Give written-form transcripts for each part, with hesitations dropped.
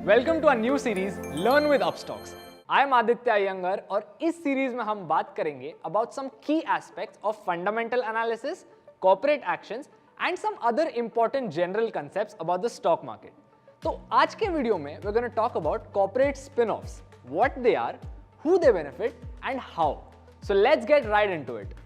Welcome to a new series learn with Upstox. I am Aditya Iyengar और इस series में हम बात करेंगे about some key aspects of fundamental analysis, corporate actions and some other important general concepts about the stock market. तो आज के video में we are gonna talk about corporate spinoffs, what they are, who they benefit and how. So let's get right into it.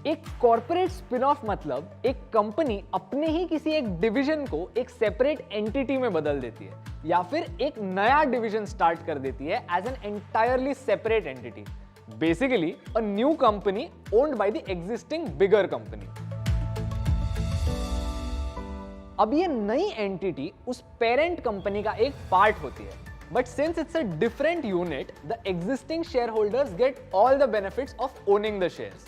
एक corporate spin off मतलब एक company अपने ही किसी एक डिवीजन को एक सेपरेट एंटिटी में बदल देती है या फिर एक नया डिवीजन स्टार्ट कर देती है as an entirely separate entity, basically a new company owned by the existing bigger company. अब ये नई एंटिटी उस पेरेंट कंपनी का एक पार्ट होती है, but since it's a different unit, the existing shareholders get all the benefits of owning the shares.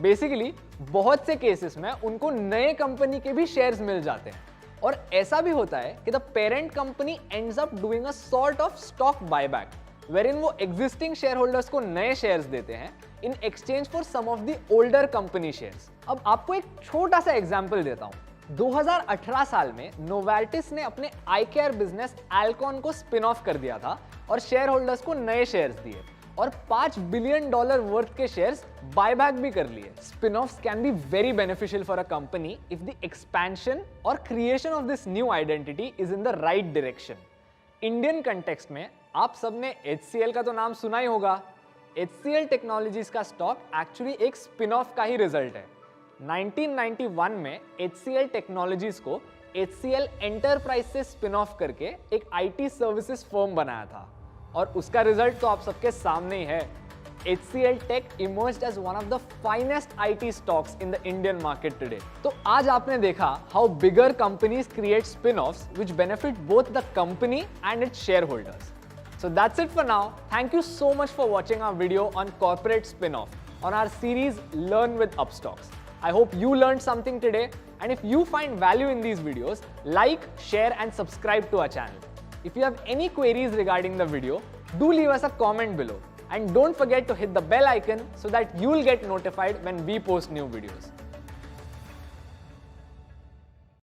Basically, बहुत से केसेस में उनको नए कंपनी के भी शेयर्स मिल जाते हैं और ऐसा भी होता है कि the parent company ends up doing a sort of stock buyback, wherein वो existing shareholders को नए शेयर्स देते हैं in exchange for some of the older company shares. अब आपको एक छोटा सा एग्जांपल देता हूँ। 2018 साल में नोवार्टिस ने अपने आई केयर बिजनेस एल्कॉन को स्पिन ऑफ कर दिया था और शेयर होल्डर्स को नए शेयर्स दिए और $5 बिलियन वर्थ के शेयर्स बायबैक भी कर लिए। Spin offs can be very beneficial for a company if the expansion और creation of this new identity is in the right direction. Indian context में आप सबने HCL का तो नाम सुना ही होगा। HCL टेक्नोलॉजीज का स्टॉक एक्चुअली एक स्पिन ऑफ का ही रिजल्ट है। 1991 में HCL टेक्नोलॉजीज को HCL एंटरप्राइज से स्पिन ऑफ करके एक IT सर्विसेज फर्म बनाया था और उसका रिजल्ट तो आप सबके सामने ही है। HCL Tech emerged as one of the finest IT stocks in the Indian market today. तो आज आपने देखा how bigger companies create spin-offs which benefit both the company and its shareholders. So that's it for now. Thank you so much for watching our video on corporate spin-off on our series Learn with Upstocks. I hope you learned something today, and if you find value in these videos, like, share and subscribe to our channel. If you have any queries regarding the video, do leave us a comment below and don't forget to hit the bell icon so that you'll get notified when we post new videos.